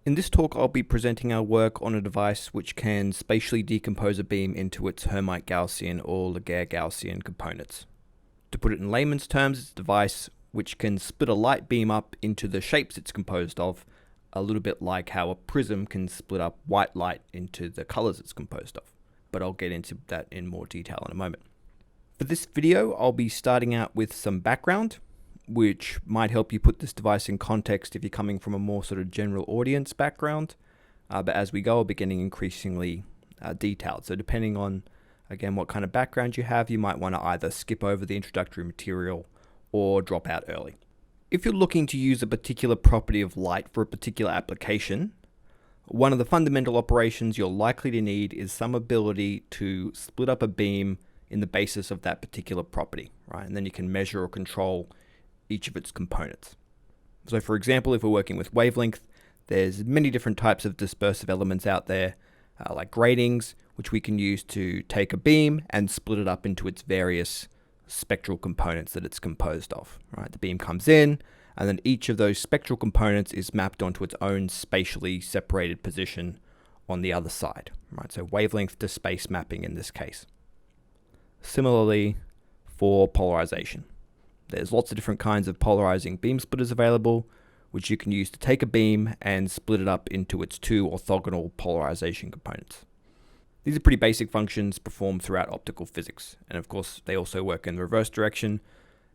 In this talk, I'll be presenting our work on a device which can spatially decompose a beam into its Hermite-Gaussian or Laguerre-Gaussian components. To put it in layman's terms, it's a device which can split a light beam up into the shapes it's composed of, a little bit like how a prism can split up white light into the colors it's composed of. But I'll get into that in more detail in a moment. For this video, I'll be starting out with some background, which might help you put this device in context if you're coming from a more sort of general audience background. But as we go, I'll be getting increasingly detailed. So depending on, again, what kind of background you have, you might want to either skip over the introductory material or drop out early. If you're looking to use a particular property of light for a particular application, one of the fundamental operations you're likely to need is some ability to split up a beam in the basis of that particular property, right? And then you can measure or control each of its components. So for example, if we're working with wavelength, there's many different types of dispersive elements out there, like gratings, which we can use to take a beam and split it up into its various spectral components that it's composed of, right? The beam comes in, and then each of those spectral components is mapped onto its own spatially separated position on the other side, right? So wavelength to space mapping in this case. Similarly, for polarization. There's lots of different kinds of polarizing beam splitters available, which you can use to take a beam and split it up into its two orthogonal polarization components. These are pretty basic functions performed throughout optical physics, and of course they also work in the reverse direction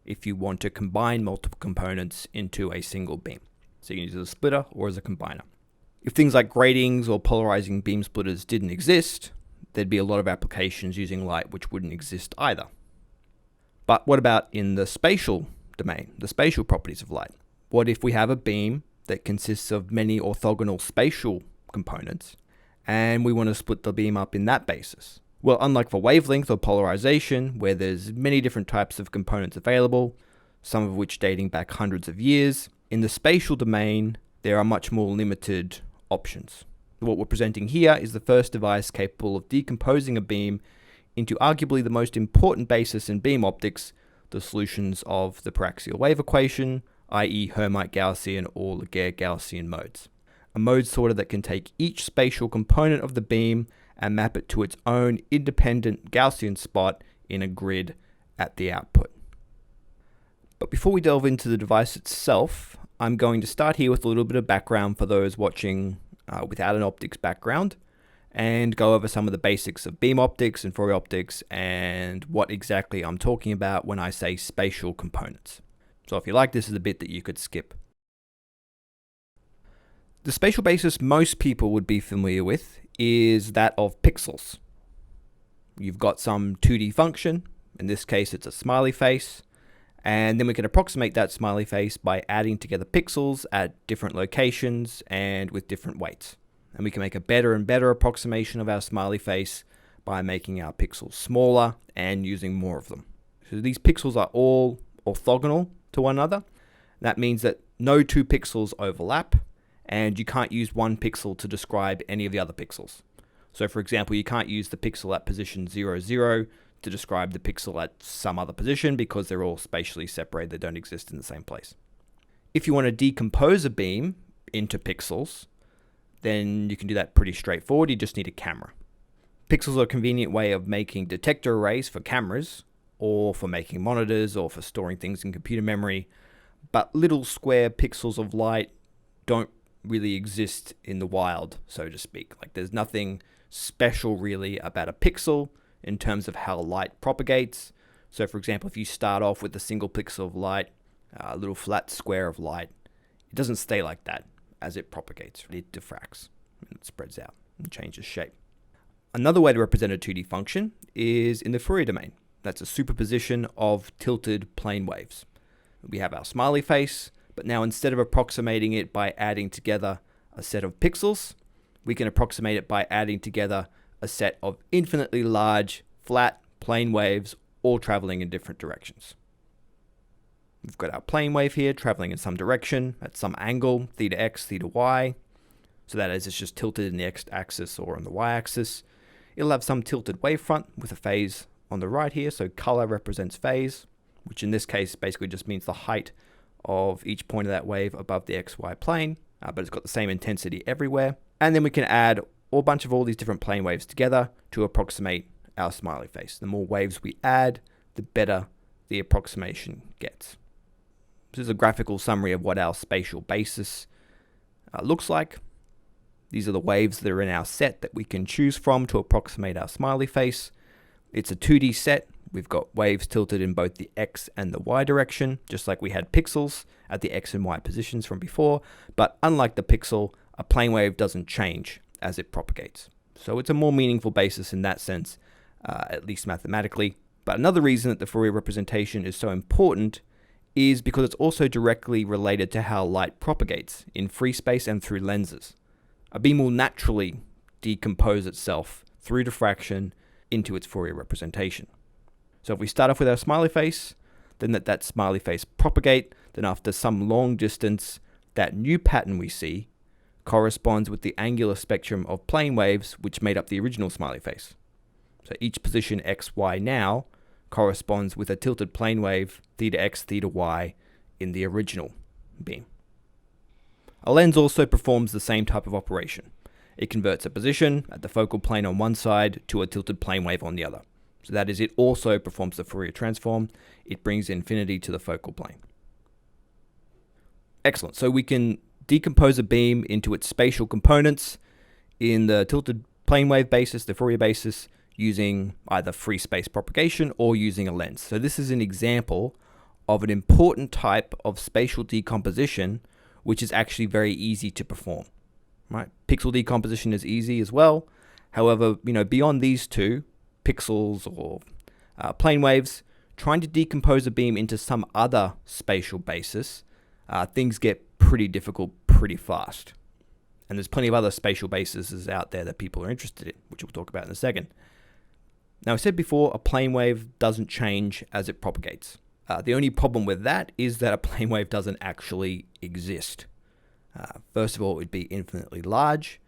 if you want to combine multiple components into a single beam. So you can use it as a splitter or as a combiner. If things like gratings or polarizing beam splitters didn't exist, there'd be a lot of applications using light which wouldn't exist either. But what about in the spatial domain, the spatial properties of light? What if we have a beam that consists of many orthogonal spatial components, and we want to split the beam up in that basis? Well, unlike for wavelength or polarization, where there's many different types of components available, some of which dating back hundreds of years, in the spatial domain, there are much more limited options. What we're presenting here is the first device capable of decomposing a beam into arguably the most important basis in beam optics, the solutions of the paraxial wave equation, i.e. Hermite-Gaussian or Laguerre-Gaussian modes. A mode sorter that can take each spatial component of the beam and map it to its own independent Gaussian spot in a grid at the output. But before we delve into the device itself, I'm going to start here with a little bit of background for those watching without an optics background, and go over some of the basics of beam optics and Fourier optics and what exactly I'm talking about when I say spatial components. So if you like, this is a bit that you could skip. The spatial basis most people would be familiar with is that of pixels. You've got some 2D function, in this case it's a smiley face, and then we can approximate that smiley face by adding together pixels at different locations and with different weights. And we can make a better and better approximation of our smiley face by making our pixels smaller and using more of them. So these pixels are all orthogonal to one another. That means that no two pixels overlap, and you can't use one pixel to describe any of the other pixels. So for example, you can't use the pixel at position 0, 0 to describe the pixel at some other position because they're all spatially separated. They don't exist in the same place. If you want to decompose a beam into pixels, then you can do that pretty straightforward. You just need a camera. Pixels are a convenient way of making detector arrays for cameras, or for making monitors, or for storing things in computer memory. But little square pixels of light don't really exist in the wild, so to speak. Like there's nothing special really about a pixel in terms of how light propagates. So for example, if you start off with a single pixel of light, a little flat square of light, it doesn't stay like that. As it propagates, it diffracts, and it spreads out and changes shape. Another way to represent a 2D function is in the Fourier domain. That's a superposition of tilted plane waves. We have our smiley face, but now instead of approximating it by adding together a set of pixels, we can approximate it by adding together a set of infinitely large, flat plane waves, all traveling in different directions. We've got our plane wave here traveling in some direction at some angle, theta x, theta y. So that is, it's just tilted in the x-axis or on the y-axis. It'll have some tilted wavefront with a phase on the right here. So color represents phase, which in this case basically just means the height of each point of that wave above the xy plane. but it's got the same intensity everywhere. And then we can add a bunch of all these different plane waves together to approximate our smiley face. The more waves we add, the better the approximation gets. This is a graphical summary of what our spatial basis looks like. These are the waves that are in our set that we can choose from to approximate our smiley face. It's a 2D set. We've got waves tilted in both the X and the Y direction, just like we had pixels at the X and Y positions from before. But unlike the pixel, a plane wave doesn't change as it propagates. So it's a more meaningful basis in that sense, at least mathematically. But another reason that the Fourier representation is so important is because it's also directly related to how light propagates in free space and through lenses. A beam will naturally decompose itself through diffraction into its Fourier representation. So if we start off with our smiley face, then that smiley face propagate, then after some long distance, that new pattern we see corresponds with the angular spectrum of plane waves which made up the original smiley face. So each position x, y now corresponds with a tilted plane wave theta x, theta y in the original beam. A lens also performs the same type of operation. It converts a position at the focal plane on one side to a tilted plane wave on the other. So that is, it also performs the Fourier transform. It brings infinity to the focal plane. Excellent. So we can decompose a beam into its spatial components in the tilted plane wave basis, the Fourier basis, using either free space propagation or using a lens. So this is an example of an important type of spatial decomposition, which is actually very easy to perform. Right? Pixel decomposition is easy as well. However, beyond these two, pixels or plane waves, trying to decompose a beam into some other spatial basis, things get pretty difficult pretty fast. And there's plenty of other spatial bases out there that people are interested in, which we'll talk about in a second. Now, I said before, a plane wave doesn't change as it propagates. The only problem with that is that a plane wave doesn't actually exist. First of all, it would be infinitely large,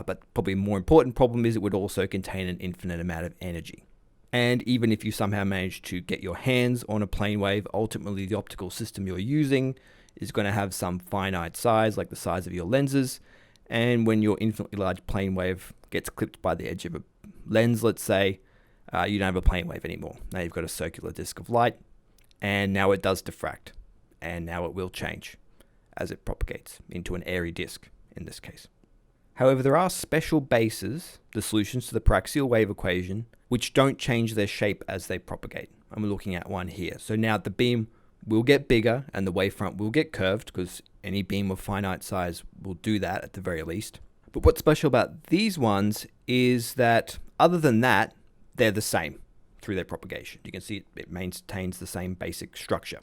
but probably a more important problem is it would also contain an infinite amount of energy. And even if you somehow manage to get your hands on a plane wave, ultimately the optical system you're using is going to have some finite size, like the size of your lenses. And when your infinitely large plane wave gets clipped by the edge of a lens, let's say, you don't have a plane wave anymore. Now you've got a circular disk of light, and now it does diffract, and now it will change as it propagates into an airy disk in this case. However, there are special bases, the solutions to the paraxial wave equation, which don't change their shape as they propagate. And we're looking at one here. So now the beam will get bigger and the wavefront will get curved, because any beam of finite size will do that at the very least. But what's special about these ones is that other than that, they're the same through their propagation. You can see it maintains the same basic structure,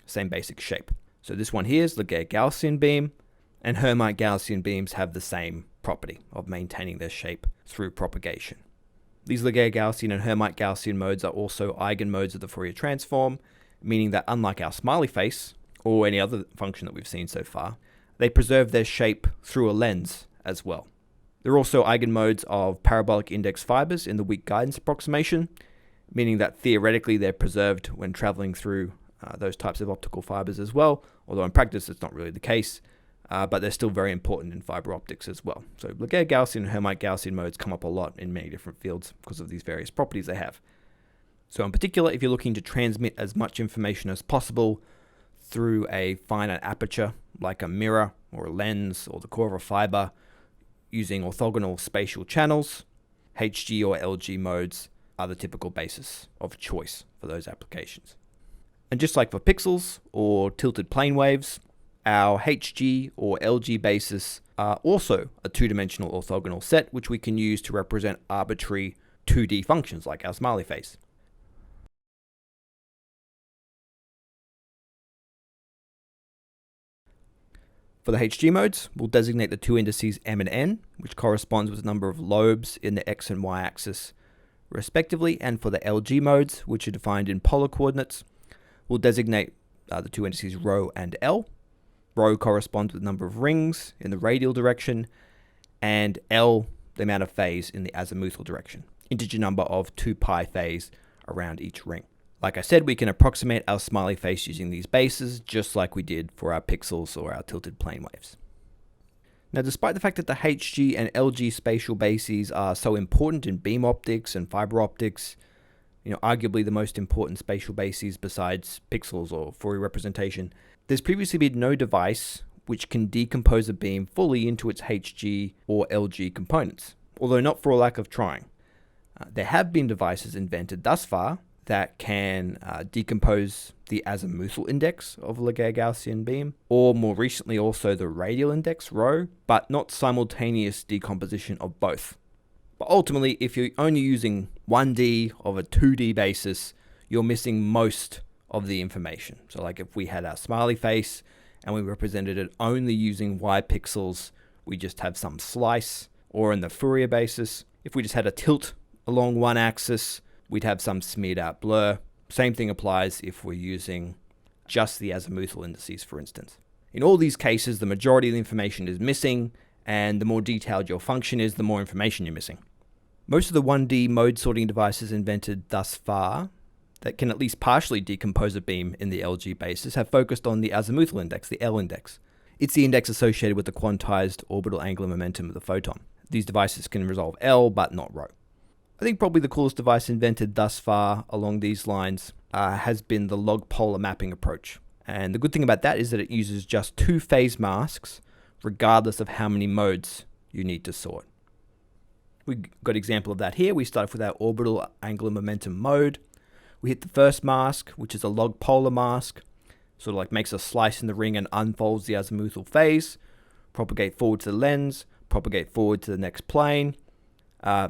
same basic shape. So this one here is Laguerre-Gaussian beam, and Hermite-Gaussian beams have the same property of maintaining their shape through propagation. These Laguerre-Gaussian and Hermite-Gaussian modes are also eigenmodes of the Fourier transform, meaning that unlike our smiley face, or any other function that we've seen so far, they preserve their shape through a lens as well. There are also eigenmodes of parabolic index fibers in the weak guidance approximation, meaning that theoretically they're preserved when traveling through those types of optical fibers as well, although in practice it's not really the case, but they're still very important in fiber optics as well. So Laguerre-Gaussian and Hermite-Gaussian modes come up a lot in many different fields because of these various properties they have. So in particular, if you're looking to transmit as much information as possible through a finite aperture, like a mirror or a lens or the core of a fiber, using orthogonal spatial channels, HG or LG modes are the typical basis of choice for those applications. And just like for pixels or tilted plane waves, our HG or LG basis are also a two-dimensional orthogonal set, which we can use to represent arbitrary 2D functions like our smiley face. For the HG modes, we'll designate the two indices m and n, which corresponds with the number of lobes in the x and y axis respectively. And for the LG modes, which are defined in polar coordinates, we'll designate the two indices rho and L. Rho corresponds with the number of rings in the radial direction, and L, the amount of phase in the azimuthal direction. Integer number of 2 pi phase around each ring. Like I said, we can approximate our smiley face using these bases, just like we did for our pixels or our tilted plane waves. Now, despite the fact that the HG and LG spatial bases are so important in beam optics and fiber optics, arguably the most important spatial bases besides pixels or Fourier representation, there's previously been no device which can decompose a beam fully into its HG or LG components, although not for a lack of trying. There have been devices invented thus far that can decompose the azimuthal index of a Laguerre-Gaussian beam, or more recently also the radial index, ρ, but not simultaneous decomposition of both. But ultimately, if you're only using 1D of a 2D basis, you're missing most of the information. So like if we had our smiley face and we represented it only using Y pixels, we just have some slice, or in the Fourier basis, if we just had a tilt along one axis, we'd have some smeared out blur. Same thing applies if we're using just the azimuthal indices, for instance. In all these cases, the majority of the information is missing, and the more detailed your function is, the more information you're missing. Most of the 1D mode sorting devices invented thus far that can at least partially decompose a beam in the LG basis have focused on the azimuthal index, the L index. It's the index associated with the quantized orbital angular momentum of the photon. These devices can resolve L, but not ρ. I think probably the coolest device invented thus far along these lines has been the log polar mapping approach. And the good thing about that is that it uses just 2 phase masks, regardless of how many modes you need to sort. We got an example of that here. We start off with our orbital angular momentum mode. We hit the first mask, which is a log polar mask, sort of like makes a slice in the ring and unfolds the azimuthal phase. Propagate forward to the lens, propagate forward to the next plane.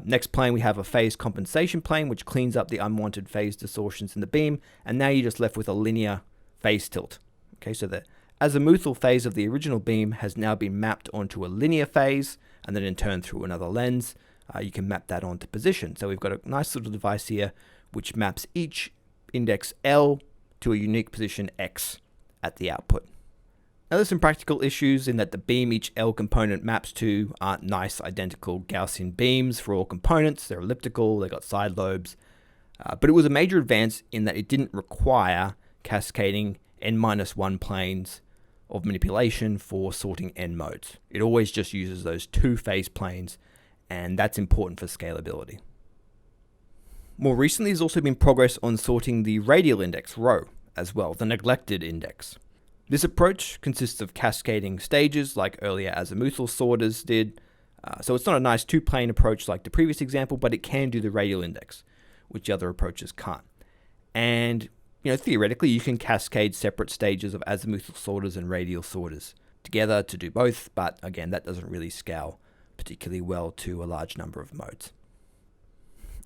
Next plane, we have a phase compensation plane, which cleans up the unwanted phase distortions in the beam, and now you're just left with a linear phase tilt. Okay, so the azimuthal phase of the original beam has now been mapped onto a linear phase, and then in turn through another lens, you can map that onto position. So we've got a nice little device here, which maps each index L to a unique position X at the output. Now there's some practical issues in that the beam each L component maps to aren't nice identical Gaussian beams for all components. They're elliptical, they've got side lobes, but it was a major advance in that it didn't require cascading n-1 planes of manipulation for sorting n modes. It always just uses those 2 phase planes, and that's important for scalability. More recently, there's also been progress on sorting the radial index, ρ, as well, the neglected index. This approach consists of cascading stages like earlier azimuthal sorters did. So it's not a nice 2-plane approach like the previous example, but it can do the radial index, which other approaches can't. And theoretically, you can cascade separate stages of azimuthal sorters and radial sorters together to do both, but again, that doesn't really scale particularly well to a large number of modes.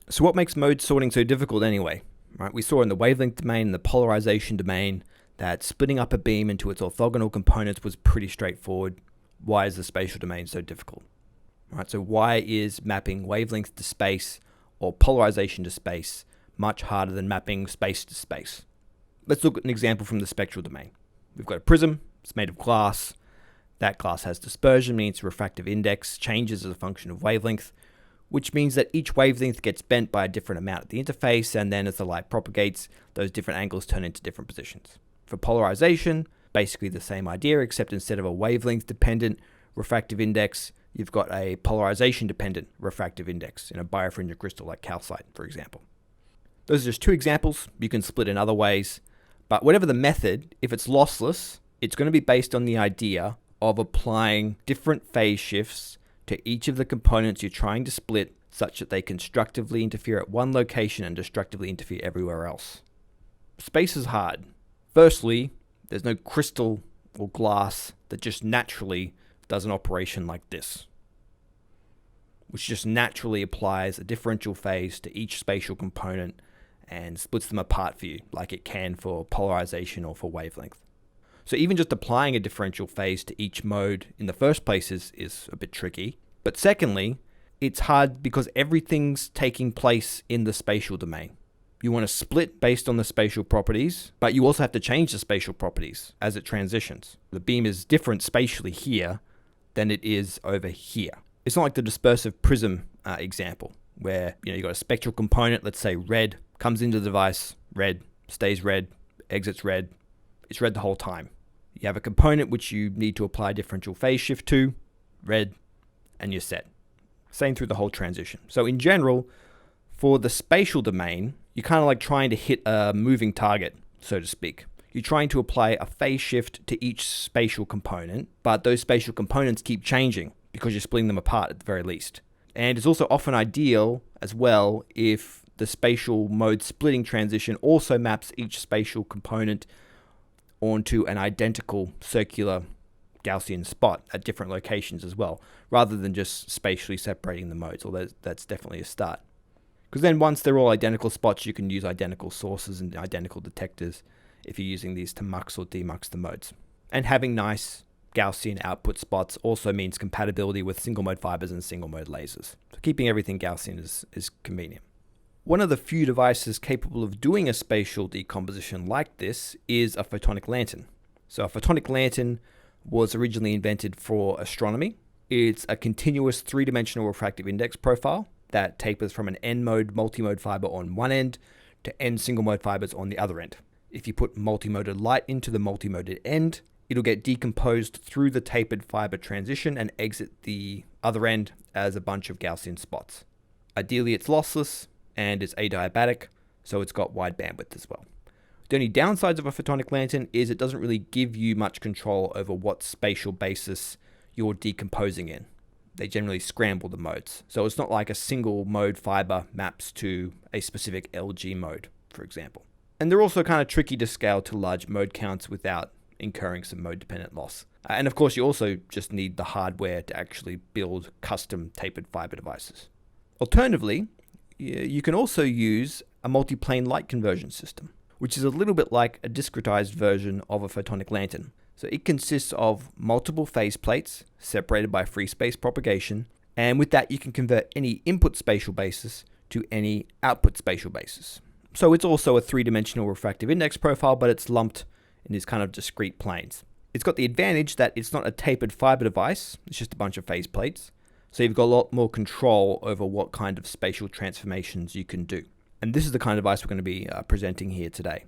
So what makes mode sorting so difficult anyway? Right? We saw in the wavelength domain and the polarization domain that splitting up a beam into its orthogonal components was pretty straightforward. Why is the spatial domain so difficult? Right, so why is mapping wavelength to space or polarization to space much harder than mapping space to space? Let's look at an example from the spectral domain. We've got a prism, it's made of glass. That glass has dispersion, means its refractive index changes as a function of wavelength, which means that each wavelength gets bent by a different amount at the interface, and then as the light propagates, those different angles turn into different positions. For polarization, basically the same idea, except instead of a wavelength-dependent refractive index, you've got a polarization-dependent refractive index in a birefringent crystal like calcite, for example. Those are just 2 examples. You can split in other ways. But whatever the method, if it's lossless, it's going to be based on the idea of applying different phase shifts to each of the components you're trying to split such that they constructively interfere at one location and destructively interfere everywhere else. Space is hard. Firstly, there's no crystal or glass that just naturally does an operation like this, which just naturally applies a differential phase to each spatial component and splits them apart for you, like it can for polarization or for wavelength. So even just applying a differential phase to each mode in the first place is a bit tricky. But secondly, it's hard because everything's taking place in the spatial domain. You want to split based on the spatial properties, but you also have to change the spatial properties as it transitions. The beam is different spatially here than it is over here. It's not like the dispersive prism example, where you've got a spectral component, let's say red, comes into the device, red, stays red, exits red. It's red the whole time. You have a component which you need to apply differential phase shift to, red, and you're set. Same through the whole transition. So in general, for the spatial domain, you're kind of like trying to hit a moving target, so to speak. You're trying to apply a phase shift to each spatial component, but those spatial components keep changing because you're splitting them apart at the very least. And it's also often ideal as well if the spatial mode splitting transition also maps each spatial component onto an identical circular Gaussian spot at different locations as well, rather than just spatially separating the modes, although that's definitely a start. Because then once they're all identical spots, you can use identical sources and identical detectors if you're using these to mux or demux the modes. And having nice Gaussian output spots also means compatibility with single mode fibers and single mode lasers. So keeping everything Gaussian is convenient. One of the few devices capable of doing a spatial decomposition like this is a photonic lantern. So a photonic lantern was originally invented for astronomy. It's a continuous three-dimensional refractive index profile that tapers from an N-mode multimode fiber on one end to N single-mode fibers on the other end. If you put multimoded light into the multimoded end, it'll get decomposed through the tapered fiber transition and exit the other end as a bunch of Gaussian spots. Ideally, it's lossless and it's adiabatic, so it's got wide bandwidth as well. The only downsides of a photonic lantern is it doesn't really give you much control over what spatial basis you're decomposing in. They generally scramble the modes. So it's not like a single mode fiber maps to a specific LG mode, for example. And they're also kind of tricky to scale to large mode counts without incurring some mode dependent loss. And of course, you also just need the hardware to actually build custom tapered fiber devices. Alternatively, you can also use a multiplane light conversion system, which is a little bit like a discretized version of a photonic lantern. So it consists of multiple phase plates separated by free space propagation, and with that you can convert any input spatial basis to any output spatial basis. So it's also a three-dimensional refractive index profile, but it's lumped in these kind of discrete planes. It's got the advantage that it's not a tapered fiber device, it's just a bunch of phase plates, so you've got a lot more control over what kind of spatial transformations you can do. And this is the kind of device we're going to be presenting here today.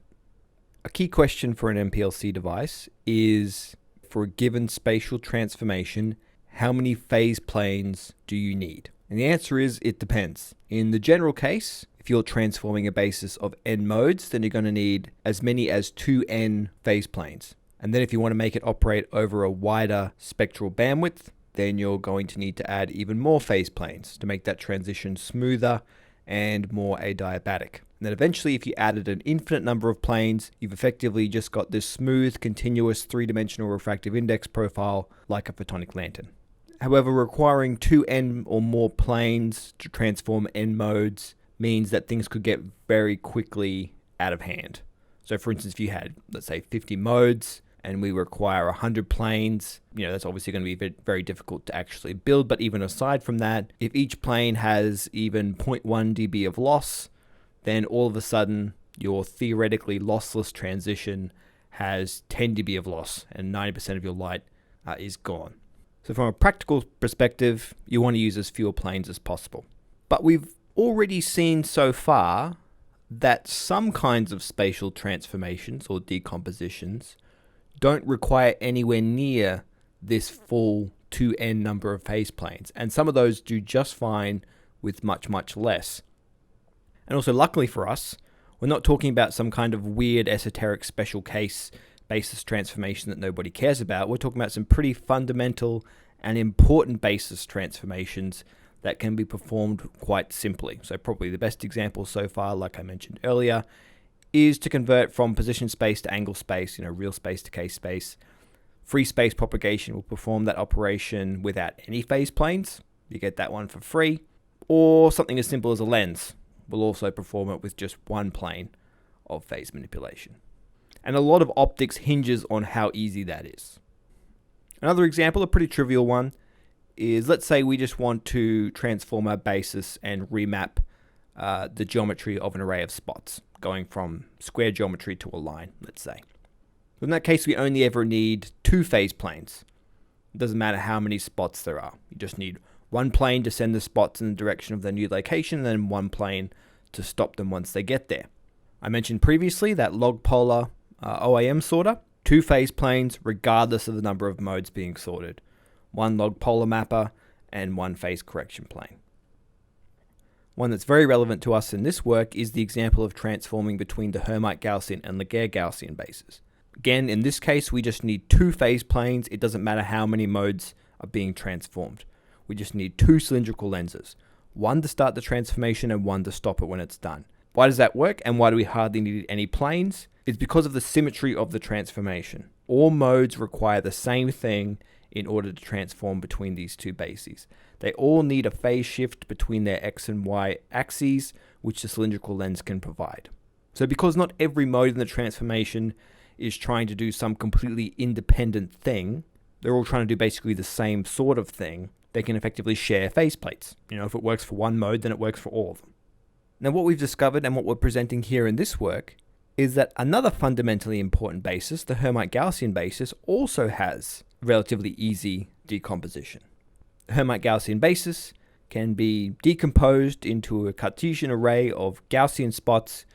A key question for an MPLC device is, for a given spatial transformation, how many phase planes do you need? And the answer is, it depends. In the general case, if you're transforming a basis of n modes, then you're going to need as many as 2n phase planes. And then if you want to make it operate over a wider spectral bandwidth, then you're going to need to add even more phase planes to make that transition smoother and more adiabatic. And then eventually, if you added an infinite number of planes, you've effectively just got this smooth, continuous three-dimensional refractive index profile like a photonic lantern. However, requiring 2n or more planes to transform n modes means that things could get very quickly out of hand. So for instance, if you had, let's say, 50 modes and we require 100 planes, that's obviously going to be very difficult to actually build. But even aside from that, if each plane has even 0.1 dB of loss, then all of a sudden your theoretically lossless transition has 10 dB of loss and 90% of your light is gone. So from a practical perspective, you want to use as fewer planes as possible. But we've already seen so far that some kinds of spatial transformations or decompositions don't require anywhere near this full 2n number of phase planes, and some of those do just fine with much, much less. And also, luckily for us, we're not talking about some kind of weird esoteric special case basis transformation that nobody cares about. We're talking about some pretty fundamental and important basis transformations that can be performed quite simply. So probably the best example so far, like I mentioned earlier, is to convert from position space to angle space, real space to case space. Free space propagation will perform that operation without any phase planes. You get that one for free. Or something as simple as a lens will also perform it with just one plane of phase manipulation. And a lot of optics hinges on how easy that is. Another example, a pretty trivial one, is let's say we just want to transform our basis and remap the geometry of an array of spots, going from square geometry to a line, let's say. In that case, we only ever need 2 phase planes. It doesn't matter how many spots there are. You just need one plane to send the spots in the direction of their new location, and then one plane to stop them once they get there. I mentioned previously that log polar OAM sorter, 2 phase planes regardless of the number of modes being sorted. one log polar mapper, and one phase correction plane. One that's very relevant to us in this work is the example of transforming between the Hermite-Gaussian and Laguerre-Gaussian bases. Again, in this case, we just need two phase planes. It doesn't matter how many modes are being transformed. We just need two cylindrical lenses, one to start the transformation and one to stop it when it's done. Why does that work, and why do we hardly need any planes? It's because of the symmetry of the transformation. All modes require the same thing in order to transform between these two bases. They all need a phase shift between their x and y axes, which the cylindrical lens can provide. So because not every mode in the transformation is trying to do some completely independent thing, they're all trying to do basically the same sort of thing, they can effectively share phase plates. If it works for one mode, then it works for all of them. Now what we've discovered and what we're presenting here in this work is that another fundamentally important basis, the Hermite-Gaussian basis, also has relatively easy decomposition. The Hermite-Gaussian basis can be decomposed into a Cartesian array of Gaussian spots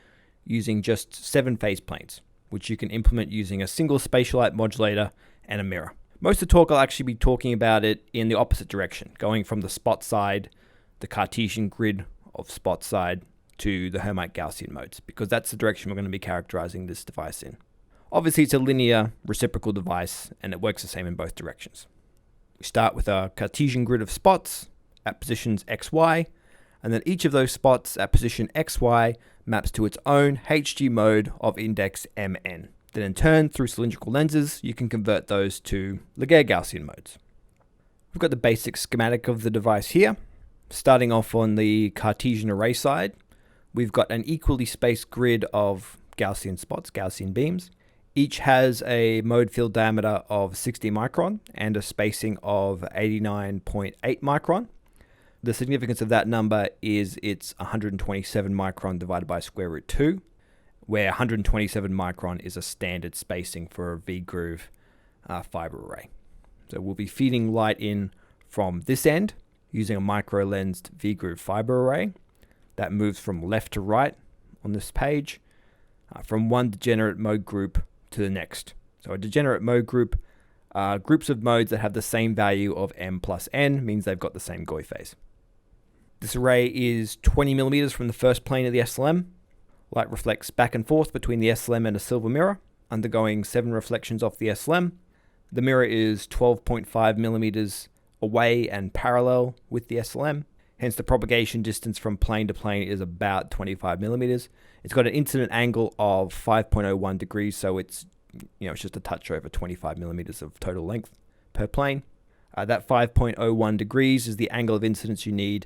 using just 7 phase planes, which you can implement using a single spatial light modulator and a mirror. Most of the talk I'll actually be talking about it in the opposite direction, going from the spot side, the Cartesian grid of spot side, to the Hermite-Gaussian modes, because that's the direction we're going to be characterizing this device in. Obviously, it's a linear reciprocal device, and it works the same in both directions. We start with a Cartesian grid of spots at positions x, y, and then each of those spots at position x, y maps to its own HG mode of index mn. Then in turn, through cylindrical lenses, you can convert those to Laguerre-Gaussian modes. We've got the basic schematic of the device here. Starting off on the Cartesian array side, we've got an equally spaced grid of Gaussian spots, Gaussian beams. Each has a mode field diameter of 60 micron and a spacing of 89.8 micron. The significance of that number is it's 127 micron divided by square root 2, where 127 micron is a standard spacing for a V-groove fiber array. So we'll be feeding light in from this end using a micro-lensed V-groove fiber array that moves from left to right on this page, from one degenerate mode group to the next. So a degenerate mode group, groups of modes that have the same value of m plus n, means they've got the same Gauss phase. This array is 20 millimeters from the first plane of the SLM. Light reflects back and forth between the SLM and a silver mirror, undergoing 7 reflections off the SLM. The mirror is 12.5 millimeters away and parallel with the SLM. Hence the propagation distance from plane to plane is about 25 millimeters. It's got an incident angle of 5.01 degrees, so it's just a touch over 25 millimeters of total length per plane. That 5.01 degrees is the angle of incidence you need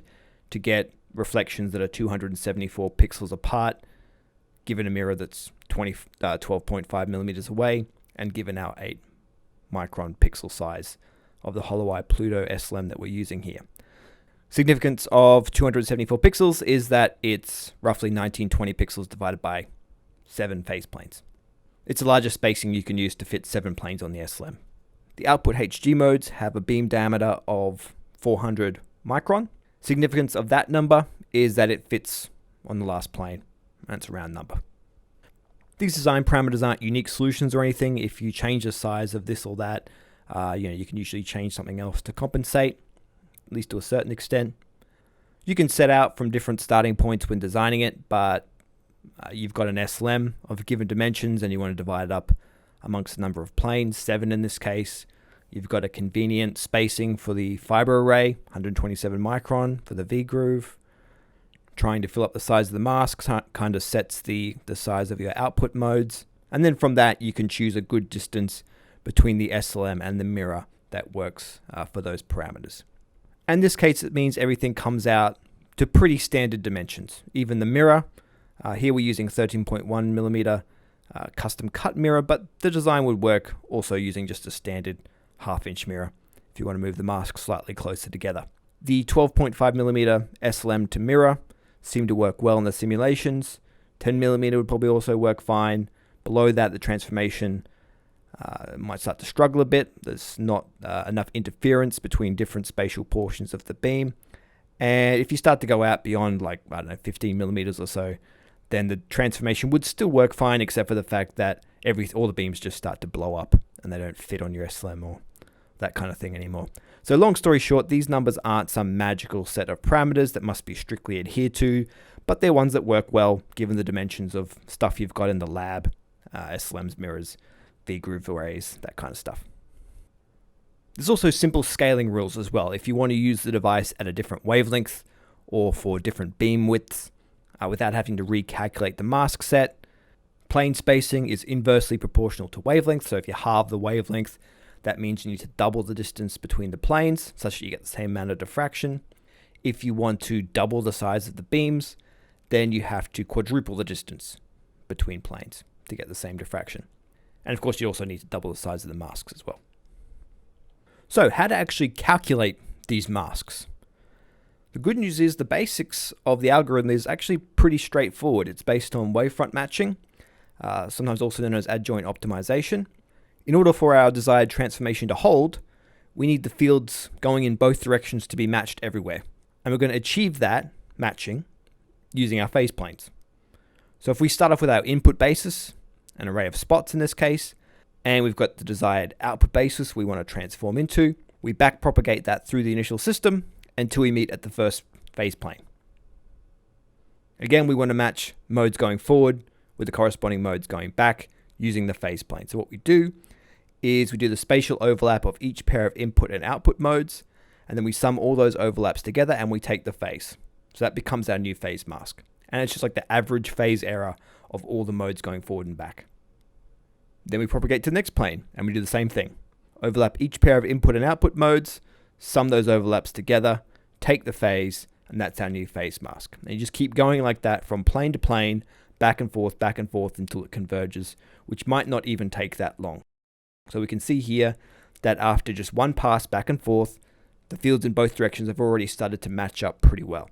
to get reflections that are 274 pixels apart, given a mirror that's 12.5 millimeters away, and given our 8 micron pixel size of the hollow eye Pluto SLM that we're using here. Significance of 274 pixels is that it's roughly 1920 pixels divided by 7 phase planes. It's the largest spacing you can use to fit 7 planes on the SLM. The output HG modes have a beam diameter of 400 micron. Significance of that number is that it fits on the last plane, and it's a round number. These design parameters aren't unique solutions or anything. If you change the size of this or that, you can usually change something else to compensate, at least to a certain extent. You can set out from different starting points when designing it, but you've got an SLM of given dimensions and you want to divide it up amongst a number of planes, 7 in this case. You've got a convenient spacing for the fiber array, 127 micron for the V-groove. Trying to fill up the size of the mask kind of sets the size of your output modes. And then from that, you can choose a good distance between the SLM and the mirror that works for those parameters. In this case, it means everything comes out to pretty standard dimensions. Even the mirror, here we're using 13.1 millimeter custom cut mirror, but the design would work also using just a standard half-inch mirror if you want to move the masks slightly closer together. The 12.5 millimeter SLM to mirror seem to work well in the simulations. 10 millimeter would probably also work fine. Below that, the transformation might start to struggle a bit. There's not enough interference between different spatial portions of the beam. And if you start to go out beyond 15 millimeters or so, then the transformation would still work fine, except for the fact that all the beams just start to blow up and they don't fit on your SLM, or that kind of thing anymore. So long story short, these numbers aren't some magical set of parameters that must be strictly adhered to, but they're ones that work well given the dimensions of stuff you've got in the lab, SLMs, mirrors, V-groove arrays, that kind of stuff. There's also simple scaling rules as well. If you want to use the device at a different wavelength or for different beam widths without having to recalculate the mask set, plane spacing is inversely proportional to wavelength. So if you halve the wavelength, that means you need to double the distance between the planes such that you get the same amount of diffraction. If you want to double the size of the beams, then you have to quadruple the distance between planes to get the same diffraction. And of course, you also need to double the size of the masks as well. So how to actually calculate these masks? The good news is the basics of the algorithm is actually pretty straightforward. It's based on wavefront matching, sometimes also known as adjoint optimization. In order for our desired transformation to hold, we need the fields going in both directions to be matched everywhere. And we're going to achieve that matching using our phase planes. So if we start off with our input basis, an array of spots in this case, and we've got the desired output basis we want to transform into, we backpropagate that through the initial system until we meet at the first phase plane. Again, we want to match modes going forward with the corresponding modes going back using the phase plane. So what we do is we do the spatial overlap of each pair of input and output modes, and then we sum all those overlaps together and we take the phase. So that becomes our new phase mask. And it's just like the average phase error of all the modes going forward and back. Then we propagate to the next plane and we do the same thing. Overlap each pair of input and output modes, sum those overlaps together, take the phase, and that's our new phase mask. And you just keep going like that from plane to plane, back and forth until it converges, which might not even take that long. So we can see here that after just one pass back and forth, the fields in both directions have already started to match up pretty well.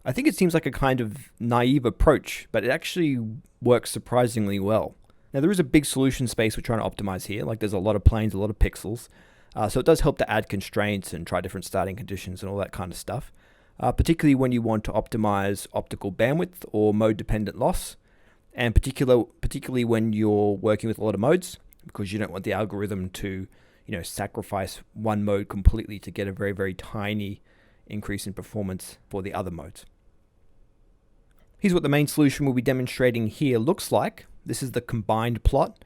I think it seems like a kind of naive approach, but it actually works surprisingly well. Now there is a big solution space we're trying to optimize here, like there's a lot of planes, a lot of pixels, so it does help to add constraints and try different starting conditions and all that kind of stuff, particularly when you want to optimize optical bandwidth or mode-dependent loss, and particularly when you're working with a lot of modes, because you don't want the algorithm to sacrifice one mode completely to get a very, very tiny increase in performance for the other modes. Here's what the main solution we'll be demonstrating here looks like. This is the combined plot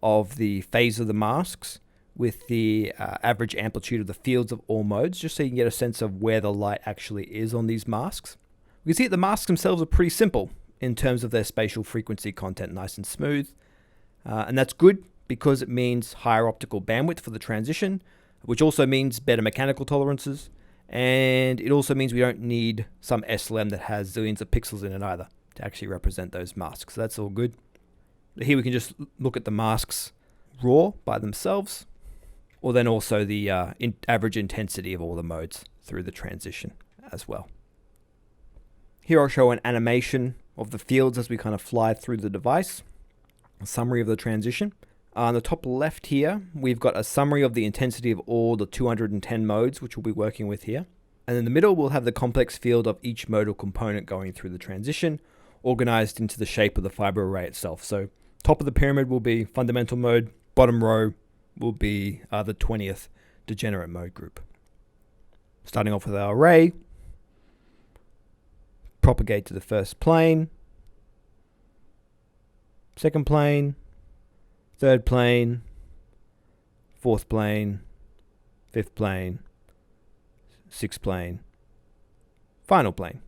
of the phase of the masks with the average amplitude of the fields of all modes, just so you can get a sense of where the light actually is on these masks. We can see that the masks themselves are pretty simple in terms of their spatial frequency content, nice and smooth. And that's good because it means higher optical bandwidth for the transition, which also means better mechanical tolerances. And it also means we don't need some SLM that has zillions of pixels in it either to actually represent those masks. So that's all good. Here we can just look at the masks raw by themselves, or then also the average intensity of all the modes through the transition as well. Here I'll show an animation of the fields as we kind of fly through the device, a summary of the transition. On the top left here, we've got a summary of the intensity of all the 210 modes, which we'll be working with here. And in the middle, we'll have the complex field of each modal component going through the transition, organized into the shape of the fiber array itself. So top of the pyramid will be fundamental mode, bottom row will be the 20th degenerate mode group. Starting off with our array, propagate to the first plane, second plane, third plane, fourth plane, fifth plane, sixth plane, final plane.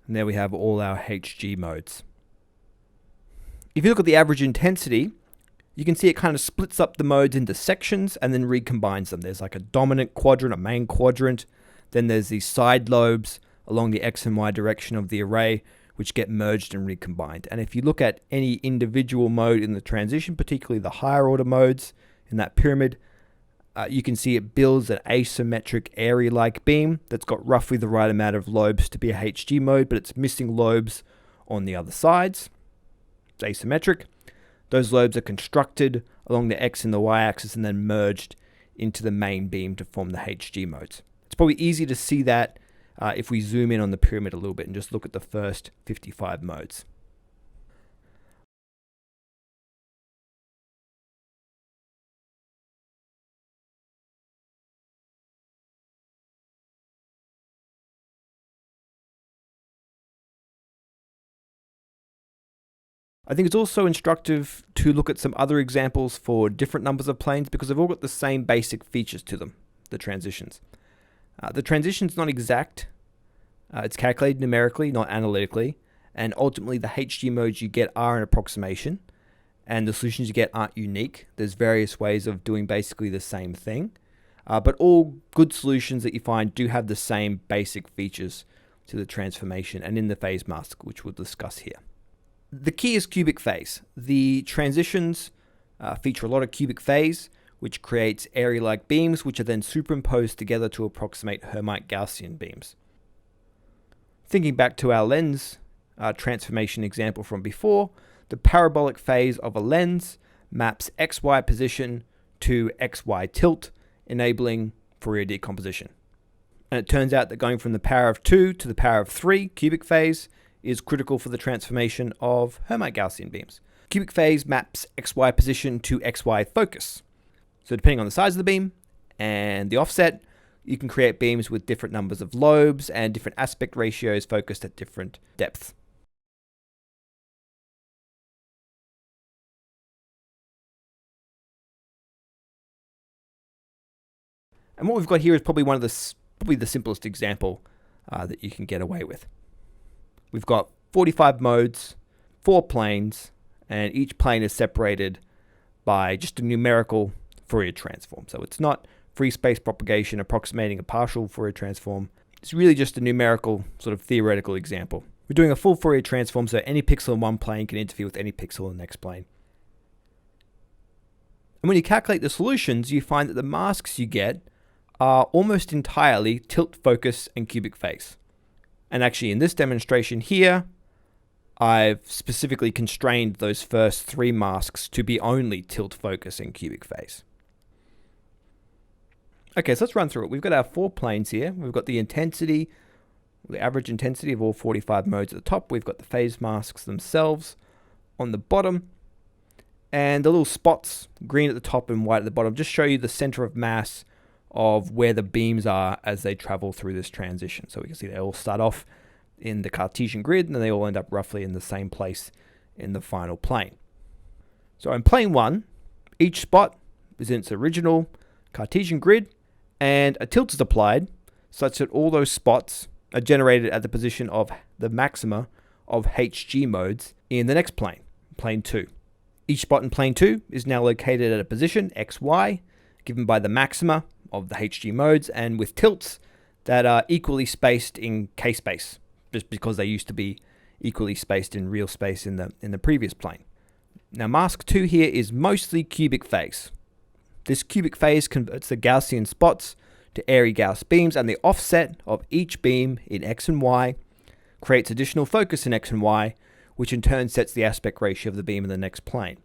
And there we have all our HG modes. If you look at the average intensity, you can see it kind of splits up the modes into sections and then recombines them. There's like a dominant quadrant, a main quadrant. Then there's these side lobes along the X and Y direction of the array, which get merged and recombined. And if you look at any individual mode in the transition, particularly the higher order modes in that pyramid, you can see it builds an asymmetric airy-like beam that's got roughly the right amount of lobes to be a HG mode, but it's missing lobes on the other sides. It's asymmetric. Those lobes are constructed along the X and the Y axis and then merged into the main beam to form the HG modes. It's probably easy to see that if we zoom in on the pyramid a little bit and just look at the first 55 modes. I think it's also instructive to look at some other examples for different numbers of planes because they've all got the same basic features to them, the transitions. The transition's not exact. It's calculated numerically, not analytically. And ultimately, the HG modes you get are an approximation. And the solutions you get aren't unique. There's various ways of doing basically the same thing. But all good solutions that you find do have the same basic features to the transformation and in the phase mask, which we'll discuss here. The key is cubic phase. The transitions feature a lot of cubic phase, which creates area-like beams, which are then superimposed together to approximate Hermite-Gaussian beams. Thinking back to our lens transformation example from before, the parabolic phase of a lens maps XY position to XY tilt, enabling Fourier decomposition. And it turns out that going from the power of 2 to the power of 3 cubic phase is critical for the transformation of Hermite-Gaussian beams. Cubic phase maps XY position to XY focus. So depending on the size of the beam and the offset, you can create beams with different numbers of lobes and different aspect ratios focused at different depths. And what we've got here is probably the simplest example that you can get away with. We've got 45 modes, 4 planes, and each plane is separated by just a numerical Fourier transform. So it's not free space propagation approximating a partial Fourier transform. It's really just a numerical sort of theoretical example. We're doing a full Fourier transform, so any pixel in one plane can interfere with any pixel in the next plane. And when you calculate the solutions, you find that the masks you get are almost entirely tilt, focus, and cubic phase. And actually in this demonstration here, I've specifically constrained those first 3 masks to be only tilt, focus, and cubic phase. Okay, so let's run through it. We've got our 4 planes here. We've got the intensity, the average intensity of all 45 modes at the top. We've got the phase masks themselves on the bottom. And the little spots, green at the top and white at the bottom, just show you the center of mass of where the beams are as they travel through this transition. So we can see they all start off in the Cartesian grid and then they all end up roughly in the same place in the final plane. So in plane 1, each spot is in its original Cartesian grid and a tilt is applied such that all those spots are generated at the position of the maxima of HG modes in the next plane, plane 2. Each spot in plane 2 is now located at a position XY given by the maxima of the HG modes and with tilts that are equally spaced in K-space, just because they used to be equally spaced in real space in the previous plane. Now mask 2 here is mostly cubic phase. This cubic phase converts the Gaussian spots to Airy-Gauss beams, and the offset of each beam in X and Y creates additional focus in X and Y, which in turn sets the aspect ratio of the beam in the next plane.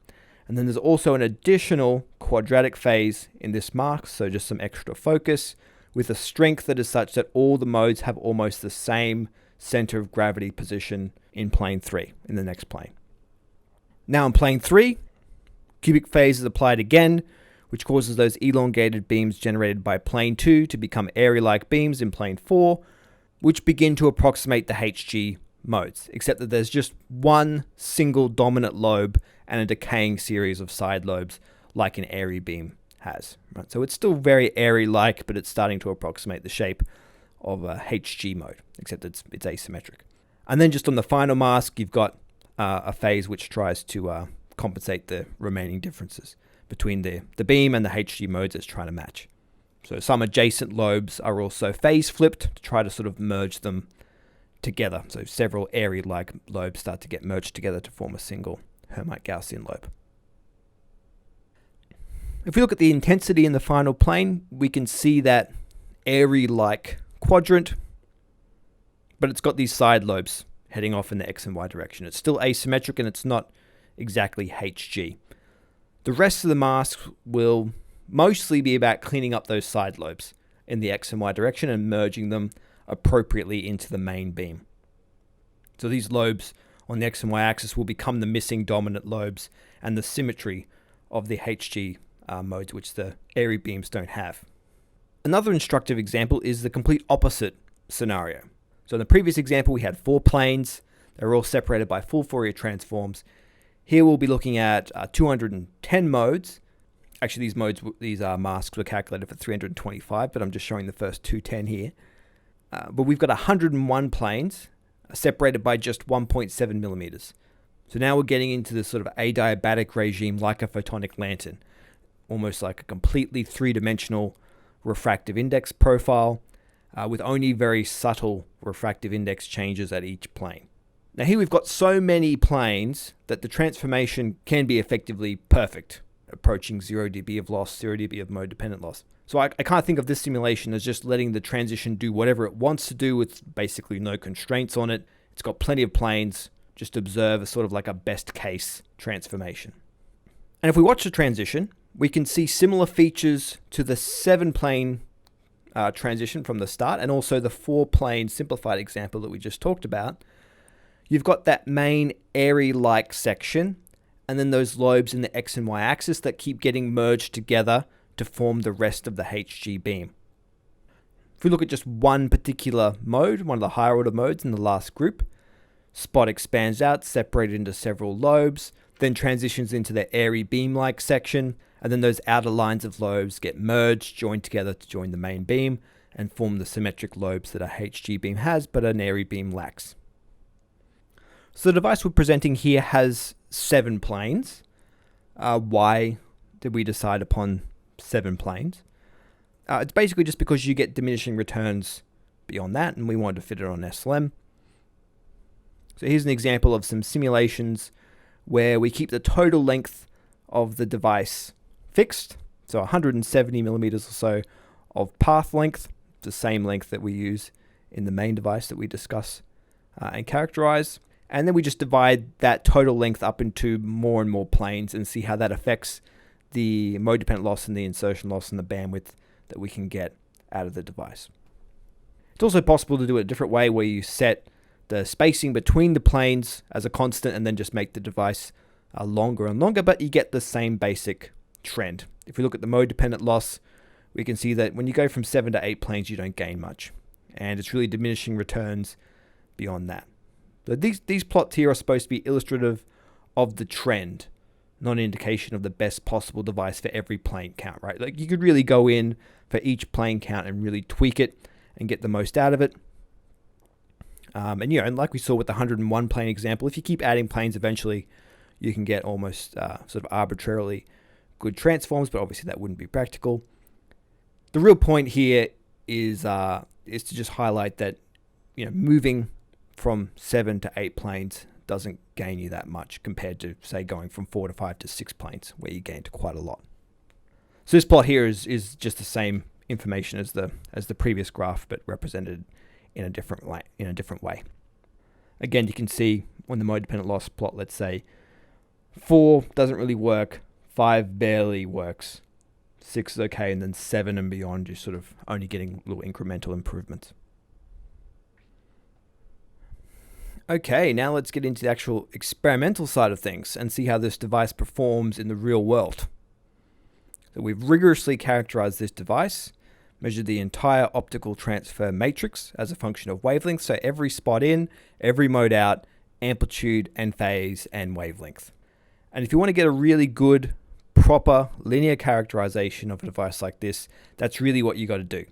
And then there's also an additional quadratic phase in this mask, so just some extra focus, with a strength that is such that all the modes have almost the same center of gravity position in plane 3, in the next plane. Now in plane 3, cubic phase is applied again, which causes those elongated beams generated by plane 2 to become area-like beams in plane 4, which begin to approximate the HG modes, except that there's just one single dominant lobe and a decaying series of side lobes like an airy beam has. Right? So it's still very airy-like, but it's starting to approximate the shape of a HG mode, except it's asymmetric. And then just on the final mask, you've got a phase which tries to compensate the remaining differences between the beam and the HG modes it's trying to match. So some adjacent lobes are also phase flipped to try to sort of merge them together. So several airy-like lobes start to get merged together to form a single Hermite-Gaussian lobe. If we look at the intensity in the final plane, we can see that airy-like quadrant, but it's got these side lobes heading off in the X and Y direction. It's still asymmetric and it's not exactly HG. The rest of the mask will mostly be about cleaning up those side lobes in the X and Y direction and merging them appropriately into the main beam. So these lobes on the X and Y axis will become the missing dominant lobes and the symmetry of the HG modes, which the airy beams don't have. Another instructive example is the complete opposite scenario. So in the previous example, we had 4 planes. They were all separated by full Fourier transforms. Here we'll be looking at 210 modes. Actually, these masks were calculated for 325, but I'm just showing the first 210 here. But we've got 101 planes separated by just 1.7 millimeters. So now we're getting into this sort of adiabatic regime like a photonic lantern, almost like a completely three-dimensional refractive index profile with only very subtle refractive index changes at each plane. Now here we've got so many planes that the transformation can be effectively perfect, approaching 0 dB of loss, 0 dB of mode-dependent loss. So I kind of think of this simulation as just letting the transition do whatever it wants to do with basically no constraints on it. It's got plenty of planes, just observe a sort of like a best case transformation. And if we watch the transition, we can see similar features to the 7-plane transition from the start, and also the 4-plane simplified example that we just talked about. You've got that main airy-like section, and then those lobes in the X and Y axis that keep getting merged together to form the rest of the HG beam. If we look at just one particular mode, one of the higher order modes in the last group, spot expands out, separated into several lobes, then transitions into the airy beam-like section, and then those outer lines of lobes get merged, joined together to join the main beam, and form the symmetric lobes that a HG beam has, but an airy beam lacks. So the device we're presenting here has 7 planes. Why did we decide upon 7 planes? It's basically just because you get diminishing returns beyond that, and we wanted to fit it on SLM. So here's an example of some simulations where we keep the total length of the device fixed, so 170 millimeters or so of path length, the same length that we use in the main device that we discuss and characterize. And then we just divide that total length up into more and more planes and see how that affects the mode-dependent loss and the insertion loss and the bandwidth that we can get out of the device. It's also possible to do it a different way, where you set the spacing between the planes as a constant and then just make the device longer and longer, but you get the same basic trend. If we look at the mode-dependent loss, we can see that when you go from 7 to 8 planes, you don't gain much, and it's really diminishing returns beyond that. So these plots here are supposed to be illustrative of the trend, not an indication of the best possible device for every plane count, right? Like you could really go in for each plane count and really tweak it and get the most out of it. And like we saw with the 101 plane example, if you keep adding planes, eventually you can get almost sort of arbitrarily good transforms, but obviously that wouldn't be practical. The real point here is to just highlight that moving from 7 to 8 planes doesn't gain you that much compared to, say, going from 4 to 5 to 6 planes, where you gain quite a lot. So this plot here is just the same information as the previous graph, but represented in a different way. Again, you can see when the mode-dependent loss plot, let's say 4 doesn't really work, 5 barely works, 6 is okay, and then 7 and beyond, you're sort of only getting little incremental improvements. Okay, now let's get into the actual experimental side of things and see how this device performs in the real world. So we've rigorously characterized this device, measured the entire optical transfer matrix as a function of wavelength, so every spot in, every mode out, amplitude and phase and wavelength. And if you want to get a really good, proper linear characterization of a device like this, that's really what you got to do.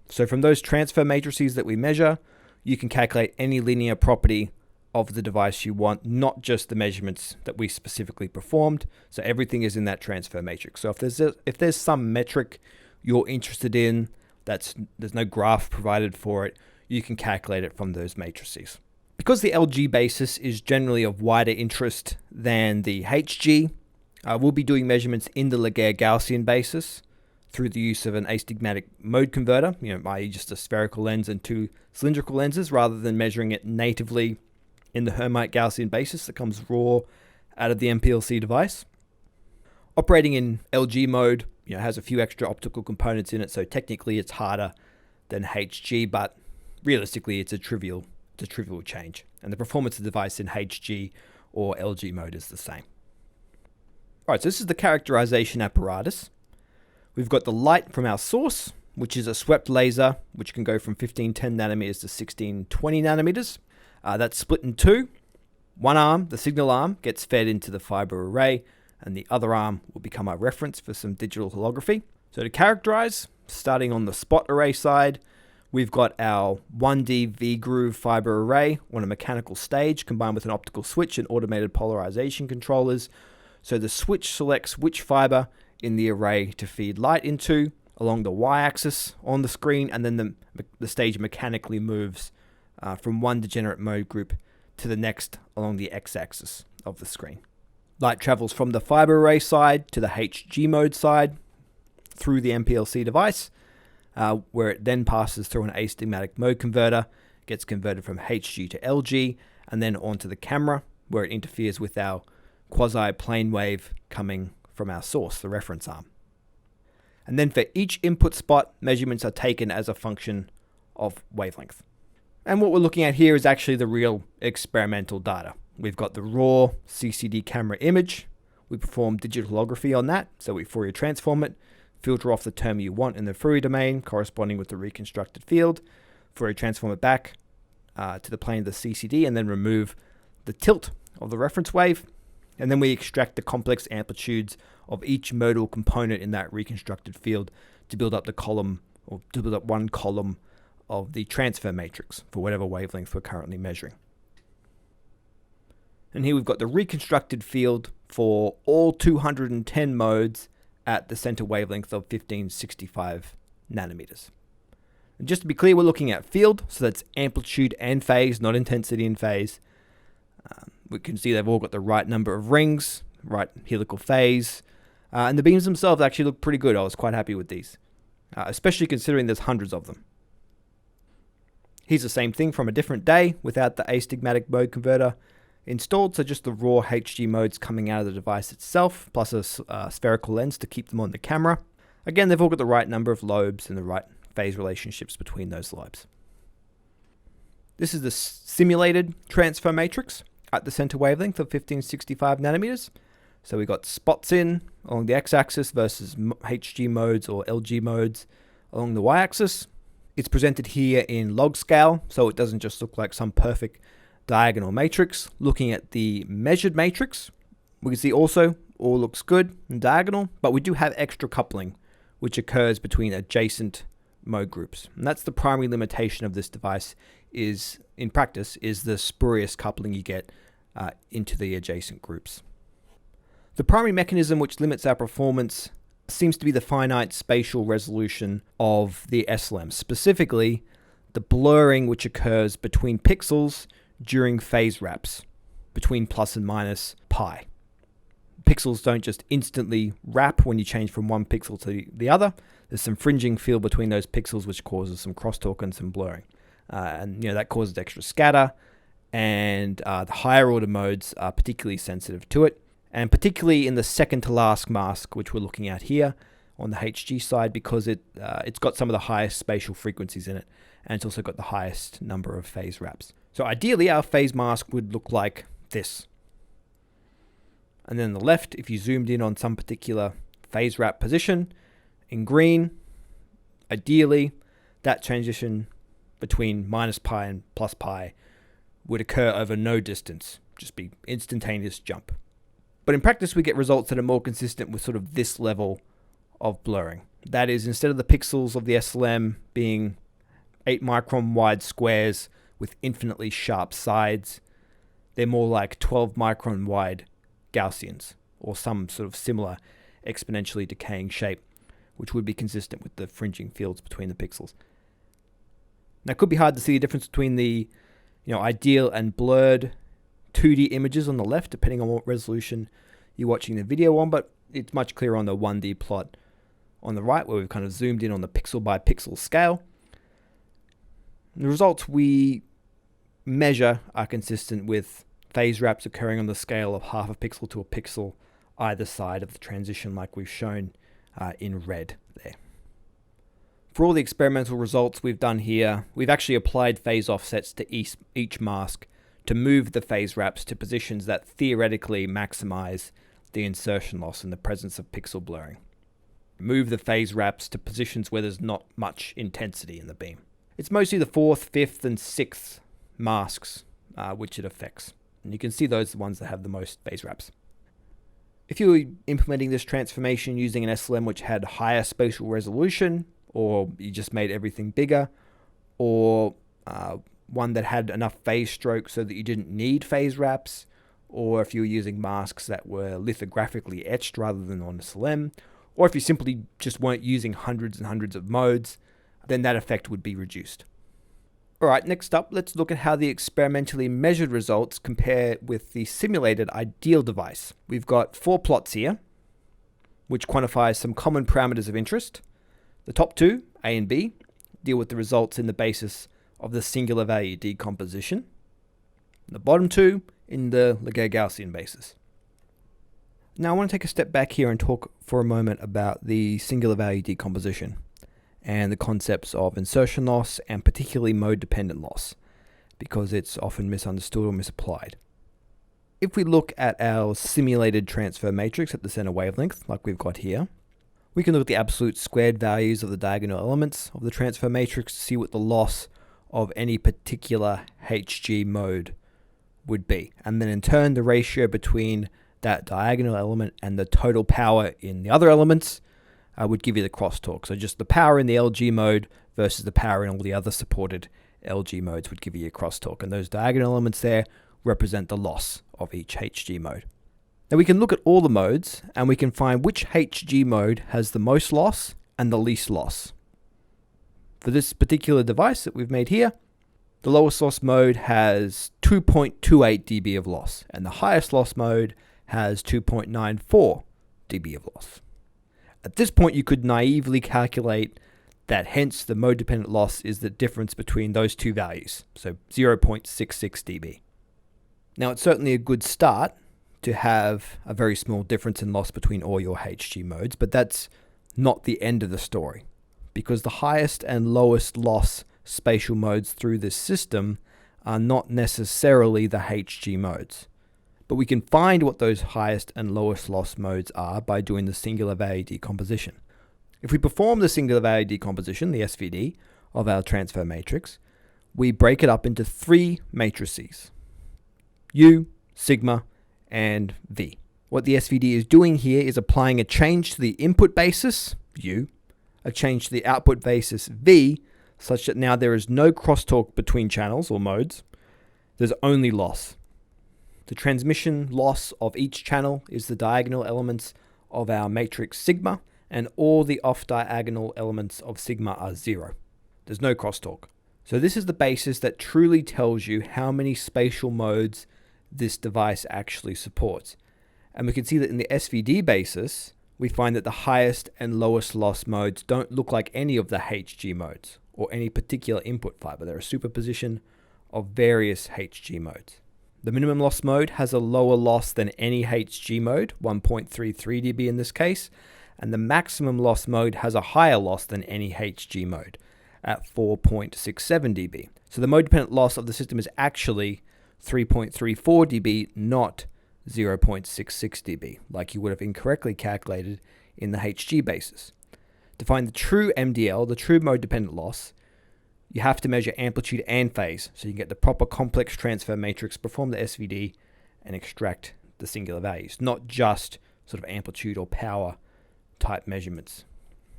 So from those transfer matrices that we measure, you can calculate any linear property of the device you want, not just the measurements that we specifically performed. So everything is in that transfer matrix. So if there's some metric you're interested in, there's no graph provided for it, you can calculate it from those matrices. Because the LG basis is generally of wider interest than the HG, we'll be doing measurements in the Laguerre-Gaussian basis through the use of an astigmatic mode converter, i.e. just a spherical lens and 2 cylindrical lenses, rather than measuring it natively in the Hermite-Gaussian basis that comes raw out of the MPLC device. Operating in LG mode, has a few extra optical components in it, so technically it's harder than HG, but realistically it's a trivial change. And the performance of the device in HG or LG mode is the same. All right, so this is the characterization apparatus. We've got the light from our source, which is a swept laser, which can go from 1510 nanometers to 1620 nanometers. That's split in 2. One arm, the signal arm, gets fed into the fiber array, and the other arm will become our reference for some digital holography. So to characterize, starting on the spot array side, we've got our 1D V-groove fiber array on a mechanical stage combined with an optical switch and automated polarization controllers. So the switch selects which fiber in the array to feed light into along the y-axis on the screen, and then the stage mechanically moves from one degenerate mode group to the next along the x-axis of the screen. Light travels from the fiber array side to the HG mode side through the MPLC device, where it then passes through an astigmatic mode converter, gets converted from HG to LG, and then onto the camera, where it interferes with our quasi-plane wave coming from our source, the reference arm. And then for each input spot, measurements are taken as a function of wavelength. And what we're looking at here is actually the real experimental data. We've got the raw CCD camera image. We perform digital holography on that, so we Fourier transform it, filter off the term you want in the Fourier domain corresponding with the reconstructed field, Fourier transform it back to the plane of the CCD, and then remove the tilt of the reference wave. And then we extract the complex amplitudes of each modal component in that reconstructed field to build up the column, or to build up one column of the transfer matrix for whatever wavelength we're currently measuring. And here we've got the reconstructed field for all 210 modes at the center wavelength of 1565 nanometers. And just to be clear, we're looking at field, so that's amplitude and phase, not intensity and phase. We can see they've all got the right number of rings, right helical phase, and the beams themselves actually look pretty good. I was quite happy with these, especially considering there's hundreds of them. Here's the same thing from a different day without the astigmatic mode converter installed, so just the raw HG modes coming out of the device itself, plus a spherical lens to keep them on the camera. Again, they've all got the right number of lobes and the right phase relationships between those lobes. This is the simulated transfer matrix at the center wavelength of 1565 nanometers. So we got spots in along the x-axis versus HG modes or LG modes along the y-axis. It's presented here in log scale, so it doesn't just look like some perfect diagonal matrix. Looking at the measured matrix, we can see also all looks good and diagonal, but we do have extra coupling, which occurs between adjacent mode groups. And that's the primary limitation of this device is, in practice, is the spurious coupling you get into the adjacent groups. The primary mechanism which limits our performance seems to be the finite spatial resolution of the SLM, specifically the blurring which occurs between pixels during phase wraps, between plus and minus pi. Pixels don't just instantly wrap when you change from one pixel to the other. There's some fringing field between those pixels which causes some crosstalk and some blurring. And that causes extra scatter, and the higher order modes are particularly sensitive to it, and particularly in the second to last mask, which we're looking at here on the HG side, because it's got some of the highest spatial frequencies in it, and it's also got the highest number of phase wraps. So ideally, our phase mask would look like this. And then on the left, if you zoomed in on some particular phase wrap position in green, ideally, that transition between minus pi and plus pi would occur over no distance, just be instantaneous jump. But in practice, we get results that are more consistent with sort of this level of blurring. That is, instead of the pixels of the SLM being 8 micron wide squares with infinitely sharp sides, they're more like 12 micron wide Gaussians, or some sort of similar exponentially decaying shape, which would be consistent with the fringing fields between the pixels. Now, it could be hard to see the difference between the ideal and blurred 2D images on the left, depending on what resolution you're watching the video on, but it's much clearer on the 1D plot on the right, where we've kind of zoomed in on the pixel by pixel scale. The results we measure are consistent with phase wraps occurring on the scale of half a pixel to a pixel either side of the transition, like we've shown in red there. For all the experimental results we've done here, we've actually applied phase offsets to each mask to move the phase wraps to positions that theoretically maximize the insertion loss in the presence of pixel blurring. Move the phase wraps to positions where there's not much intensity in the beam. It's mostly the 4th, 5th, and 6th masks which it affects. And you can see those are the ones that have the most phase wraps. If you were implementing this transformation using an SLM which had higher spatial resolution, or you just made everything bigger, or one that had enough phase stroke so that you didn't need phase wraps, or if you were using masks that were lithographically etched rather than on SLM, or if you simply just weren't using hundreds and hundreds of modes, then that effect would be reduced. Alright, next up, let's look at how the experimentally measured results compare with the simulated ideal device. We've got 4 plots here, which quantify some common parameters of interest. The top 2, A and B, deal with the results in the basis of the singular value decomposition. The bottom 2 in the Laguerre-Gaussian basis. Now I want to take a step back here and talk for a moment about the singular value decomposition and the concepts of insertion loss and particularly mode-dependent loss, because it's often misunderstood or misapplied. If we look at our simulated transfer matrix at the center wavelength, like we've got here, we can look at the absolute squared values of the diagonal elements of the transfer matrix to see what the loss of any particular Hg mode would be. And then in turn, the ratio between that diagonal element and the total power in the other elements would give you the crosstalk. So just the power in the LG mode versus the power in all the other supported LG modes would give you a crosstalk. And those diagonal elements there represent the loss of each Hg mode. Now we can look at all the modes and we can find which Hg mode has the most loss and the least loss. For this particular device that we've made here, the lowest loss mode has 2.28 dB of loss, and the highest loss mode has 2.94 dB of loss. At this point, you could naively calculate that hence the mode-dependent loss is the difference between those two values, so 0.66 dB. Now, it's certainly a good start to have a very small difference in loss between all your Hg modes, but that's not the end of the story, because the highest and lowest loss spatial modes through this system are not necessarily the Hg modes. But we can find what those highest and lowest loss modes are by doing the singular value decomposition. If we perform the singular value decomposition, the SVD, of our transfer matrix, we break it up into 3 matrices: U, sigma, and V. What the SVD is doing here is applying a change to the input basis, U, a change to the output basis, V, such that now there is no crosstalk between channels or modes. There's only loss. The transmission loss of each channel is the diagonal elements of our matrix sigma, and all the off-diagonal elements of sigma are 0. There's no crosstalk. So this is the basis that truly tells you how many spatial modes this device actually supports. And we can see that in the SVD basis, we find that the highest and lowest loss modes don't look like any of the Hg modes or any particular input fiber. They're a superposition of various Hg modes. The minimum loss mode has a lower loss than any Hg mode, 1.33 dB in this case, and the maximum loss mode has a higher loss than any Hg mode at 4.67 dB. So the mode-dependent loss of the system is actually 3.34 dB, not 0.66 dB, like you would have incorrectly calculated in the Hg basis. To find the true MDL, the true mode-dependent loss, you have to measure amplitude and phase, so you can get the proper complex transfer matrix, perform the SVD, and extract the singular values, not just sort of amplitude or power type measurements.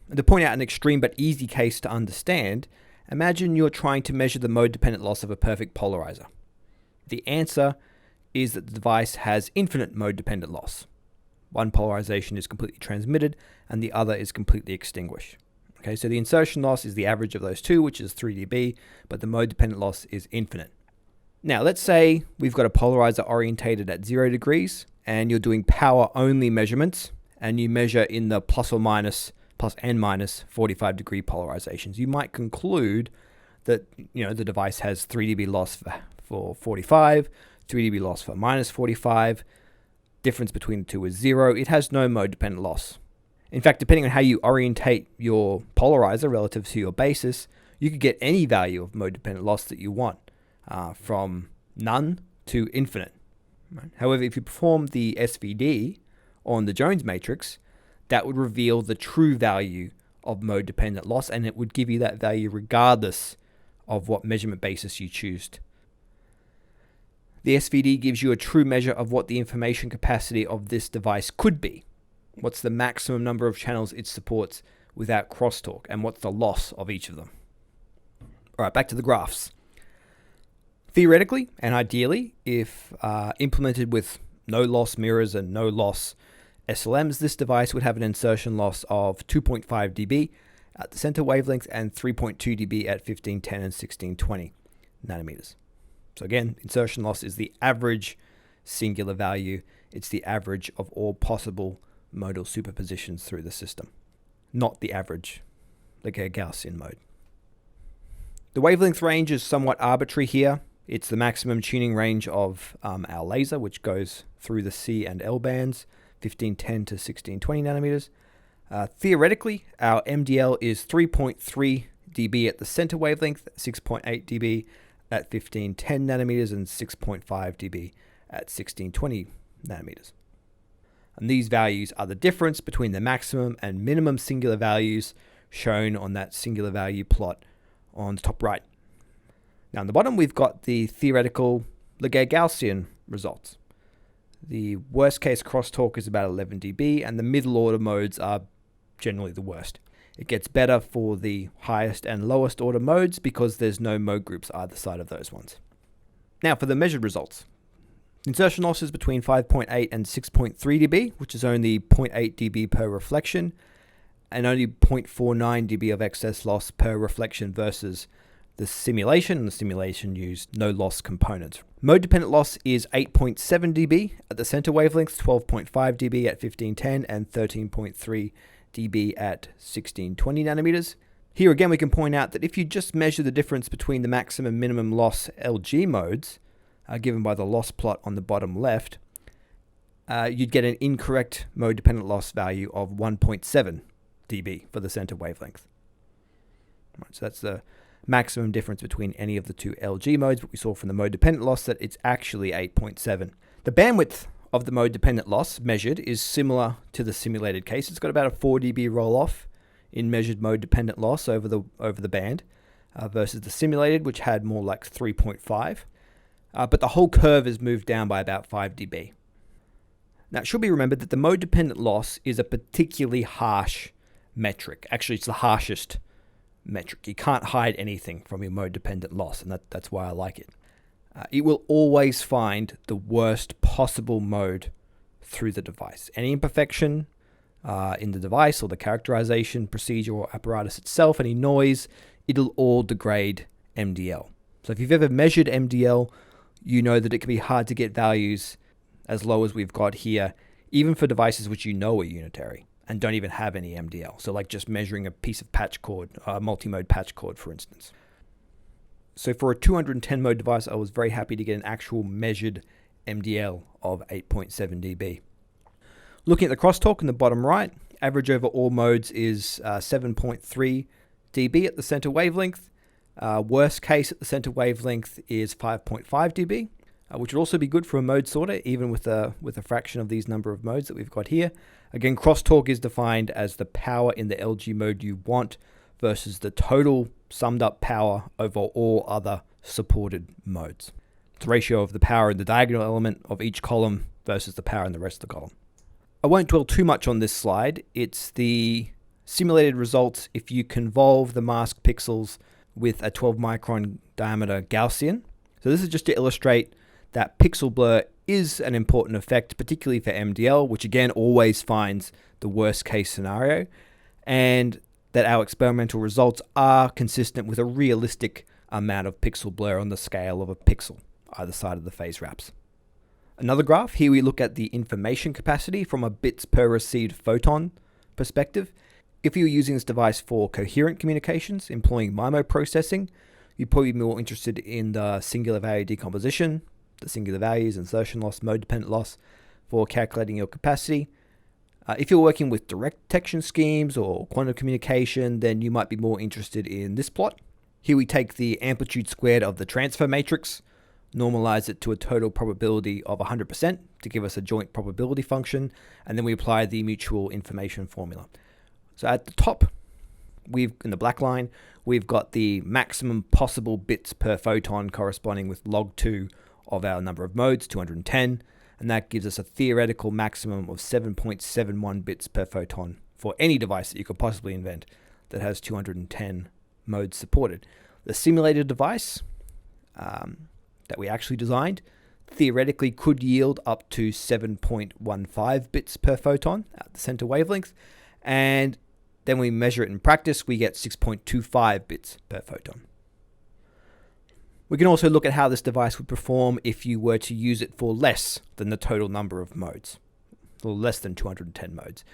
And to point out an extreme but easy case to understand, imagine you're trying to measure the mode-dependent loss of a perfect polarizer. The answer is that the device has infinite mode-dependent loss. One polarization is completely transmitted, and the other is completely extinguished. Okay, so the insertion loss is the average of those two, which is 3 dB, but the mode-dependent loss is infinite. Now, let's say we've got a polarizer orientated at 0 degrees, and you're doing power-only measurements, and you measure in the plus and minus 45 degree polarizations. You might conclude that the device has 3 dB loss for 45, 3 dB loss for minus 45. Difference between the two is 0. It has no mode-dependent loss. In fact, depending on how you orientate your polarizer relative to your basis, you could get any value of mode-dependent loss that you want, from none to infinite. Right? However, if you perform the SVD on the Jones matrix, that would reveal the true value of mode-dependent loss, and it would give you that value regardless of what measurement basis you choose The SVD gives you a true measure of what the information capacity of this device could be. What's the maximum number of channels it supports without crosstalk, and what's the loss of each of them. All right, back to the graphs. Theoretically and ideally, if implemented with no loss mirrors and no loss SLMs, this device would have an insertion loss of 2.5 dB at the center wavelength and 3.2 dB at 1510 and 1620 nanometers. So again, insertion loss is the average singular value. It's the average of all possible modal superpositions through the system, not the average Laguerre-Gaussian mode. The wavelength range is somewhat arbitrary here. It's the maximum tuning range of our laser, which goes through the C and L bands, 1510 to 1620 nanometers. Theoretically, our MDL is 3.3 dB at the center wavelength, 6.8 dB at 1510 nanometers, and 6.5 dB at 1620 nanometers. And these values are the difference between the maximum and minimum singular values shown on that singular value plot on the top right. Now on the bottom, we've got the theoretical Laguerre-Gaussian results. The worst case crosstalk is about 11 dB, and the middle order modes are generally the worst. It gets better for the highest and lowest order modes because there's no mode groups either side of those ones. Now for the measured results. Insertion loss is between 5.8 and 6.3 dB, which is only 0.8 dB per reflection, and only 0.49 dB of excess loss per reflection versus the simulation, and the simulation used no loss components. Mode dependent loss is 8.7 dB at the center wavelength, 12.5 dB at 1510, and 13.3 dB at 1620 nanometers. Here again, we can point out that if you just measure the difference between the maximum and minimum loss LG modes, given by the loss plot on the bottom left, you'd get an incorrect mode dependent loss value of 1.7 dB for the center wavelength. Right, so that's the maximum difference between any of the two LG modes, but we saw from the mode dependent loss that it's actually 8.7. The bandwidth of the mode dependent loss measured is similar to the simulated case. It's got about a 4 dB roll off in measured mode dependent loss over the band versus the simulated, which had more like 3.5. But the whole curve is moved down by about 5 dB. Now it should be remembered that the mode dependent loss is a particularly harsh metric. Actually, it's the harshest metric. You can't hide anything from your mode dependent loss, and that's why I like it. It will always find the worst possible mode through the device. Any imperfection in the device or the characterization procedure or apparatus itself, any noise, it'll all degrade MDL. So if you've ever measured MDL, you know that it can be hard to get values as low as we've got here, even for devices which you know are unitary and don't even have any MDL. So like just measuring a piece of patch cord, multi-mode patch cord, for instance. So for a 210 mode device, I was very happy to get an actual measured MDL of 8.7 dB. Looking at the crosstalk in the bottom right, average over all modes is 7.3 dB at the center wavelength. Worst case at the center wavelength is 5.5 dB, which would also be good for a mode sorter, even with a fraction of these number of modes that we've got here. Again, crosstalk is defined as the power in the LG mode you want versus the total summed up power over all other supported modes. It's a ratio of the power in the diagonal element of each column versus the power in the rest of the column. I won't dwell too much on this slide. It's the simulated results if you convolve the masked pixels with a 12 micron diameter Gaussian. So this is just to illustrate that pixel blur is an important effect, particularly for MDL, which again always finds the worst case scenario, and that our experimental results are consistent with a realistic amount of pixel blur on the scale of a pixel, either side of the phase wraps. Another graph, here we look at the information capacity from a bits per received photon perspective. If you're using this device for coherent communications, employing MIMO processing, you'd probably be more interested in the singular value decomposition, the singular values, insertion loss, mode dependent loss for calculating your capacity. If you're working with direct detection schemes or quantum communication, then you might be more interested in this plot. Here we take the amplitude squared of the transfer matrix, normalize it to a total probability of 100% to give us a joint probability function, and then we apply the mutual information formula. So at the top, in the black line, we've got the maximum possible bits per photon corresponding with log 2 of our number of modes, 210, and that gives us a theoretical maximum of 7.71 bits per photon for any device that you could possibly invent that has 210 modes supported. The simulated device that we actually designed theoretically could yield up to 7.15 bits per photon at the center wavelength, and then we measure it in practice, we get 6.25 bits per photon. We can also look at how this device would perform if you were to use it for less than the total number of modes, or less than 210 modes.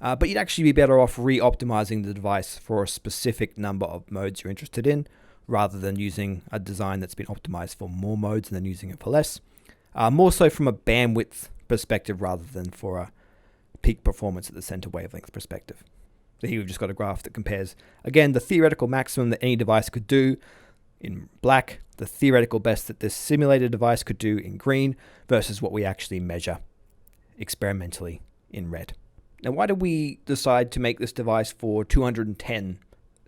But you'd actually be better off re-optimizing the device for a specific number of modes you're interested in, rather than using a design that's been optimized for more modes and then using it for less. More so from a bandwidth perspective rather than for a peak performance at the center wavelength perspective. So here we've just got a graph that compares, again, the theoretical maximum that any device could do in black, the theoretical best that this simulated device could do in green, versus what we actually measure experimentally in red. Now, why did we decide to make this device for 210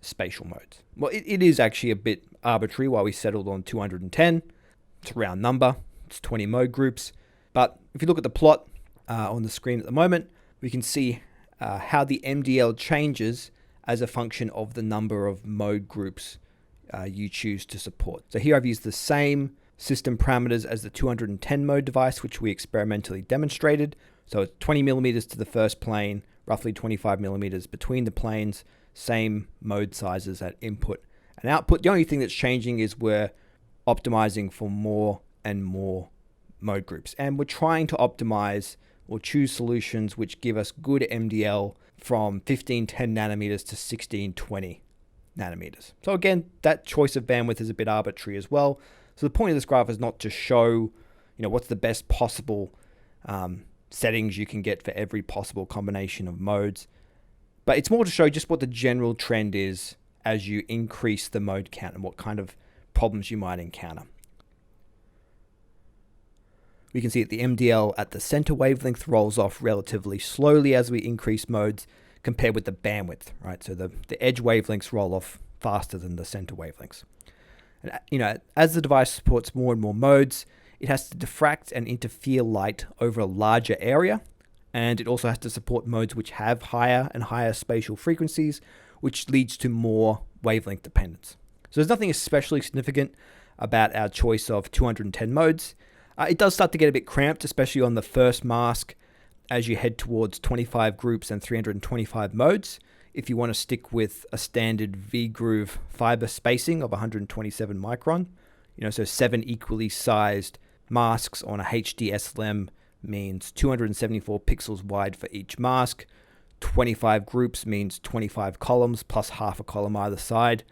spatial modes? Well, it is actually a bit arbitrary why we settled on 210. It's a round number. It's 20 mode groups. But if you look at the plot on the screen at the moment, we can see how the MDL changes as a function of the number of mode groups you choose to support. So here I've used the same system parameters as the 210 mode device, which we experimentally demonstrated. So it's 20 millimeters to the first plane, roughly 25 millimeters between the planes, same mode sizes at input and output. The only thing that's changing is we're optimizing for more and more mode groups. And we're trying to optimize or choose solutions which give us good MDL from 1510 nanometers to 1620 nanometers. So again, that choice of bandwidth is a bit arbitrary as well. So the point of this graph is not to show, what's the best possible settings you can get for every possible combination of modes, but it's more to show just what the general trend is as you increase the mode count and what kind of problems you might encounter. We can see that the MDL at the center wavelength rolls off relatively slowly as we increase modes compared with the bandwidth, right? So the edge wavelengths roll off faster than the center wavelengths. And, as the device supports more and more modes, it has to diffract and interfere light over a larger area, and it also has to support modes which have higher and higher spatial frequencies, which leads to more wavelength dependence. So there's nothing especially significant about our choice of 210 modes. It does start to get a bit cramped, especially on the first mask as you head towards 25 groups and 325 modes. If you want to stick with a standard V-groove fiber spacing of 127 micron, so 7 equally sized masks on a HD SLM means 274 pixels wide for each mask. 25 groups means 25 columns plus half a column either side.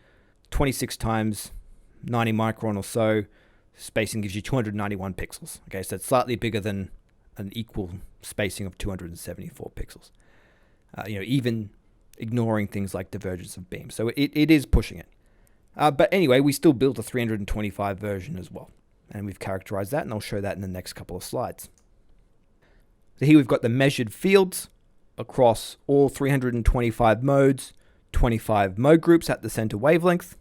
26 times 90 micron or so spacing gives you 291 pixels. Okay, so it's slightly bigger than an equal spacing of 274 pixels. Even ignoring things like divergence of beam. So it is pushing it. But anyway, we still built a 325 version as well. And we've characterized that, and I'll show that in the next couple of slides. So here we've got the measured fields across all 325 modes, 25 mode groups at the center wavelength.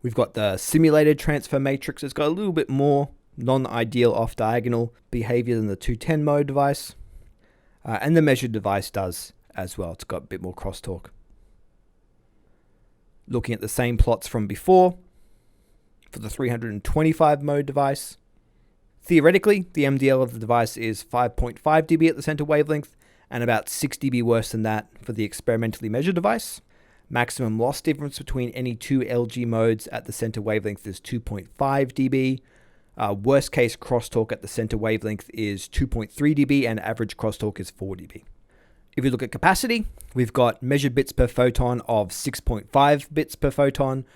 We've got the simulated transfer matrix. It's got a little bit more non-ideal off-diagonal behavior than the 210 mode device. And the measured device does as well. It's got a bit more crosstalk. Looking at the same plots from before, for the 325 mode device, theoretically, the MDL of the device is 5.5 dB at the center wavelength and about 6 dB worse than that for the experimentally measured device. Maximum loss difference between any two LG modes at the center wavelength is 2.5 dB. Worst case crosstalk at the center wavelength is 2.3 dB and average crosstalk is 4 dB. If you look at capacity, we've got measured bits per photon of 6.5 bits per photon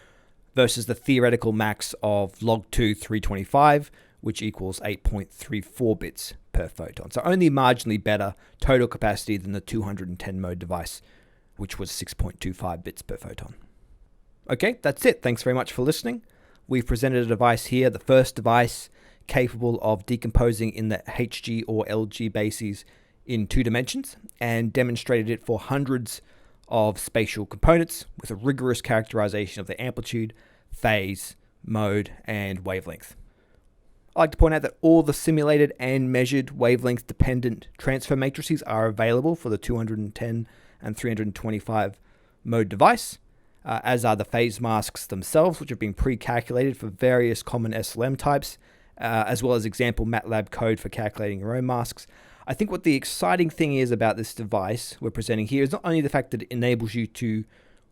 versus the theoretical max of log2 325, which equals 8.34 bits per photon. So only marginally better total capacity than the 210 mode device, which was 6.25 bits per photon. Okay, that's it. Thanks very much for listening. we've presented a device here, the first device capable of decomposing in the Hg or Lg bases in 2 dimensions, and demonstrated it for hundreds of spatial components with a rigorous characterization of the amplitude, phase, mode, and wavelength. I'd like to point out that all the simulated and measured wavelength-dependent transfer matrices are available for the 210 and 325 mode device, as are the phase masks themselves, which have been pre-calculated for various common SLM types, as well as example MATLAB code for calculating your own masks. I think what the exciting thing is about this device we're presenting here is not only the fact that it enables you to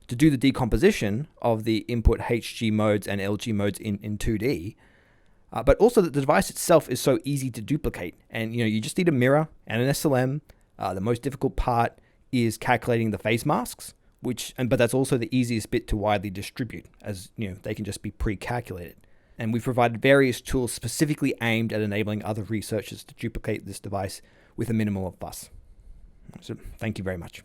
do the decomposition of the input Hg modes and Lg modes in 2D, but also that the device itself is so easy to duplicate. And you just need a mirror and an SLM. The most difficult part is calculating the phase masks, but that's also the easiest bit to widely distribute, as they can just be pre-calculated. And we've provided various tools specifically aimed at enabling other researchers to duplicate this device with a minimal of fuss. So thank you very much.